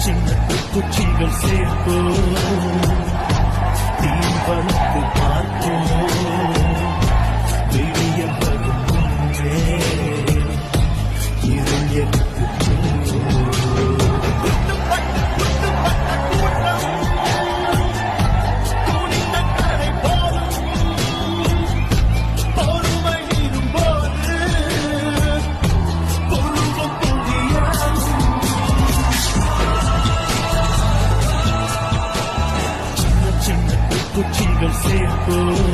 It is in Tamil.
சின்ன குச்சிகள் சேர்ப்போம், தீவனத்து பார்ப்போம், வெளிய வரும் முன்னே இளைஞருக்கு குச்சிகள் சேர்ப்போம்,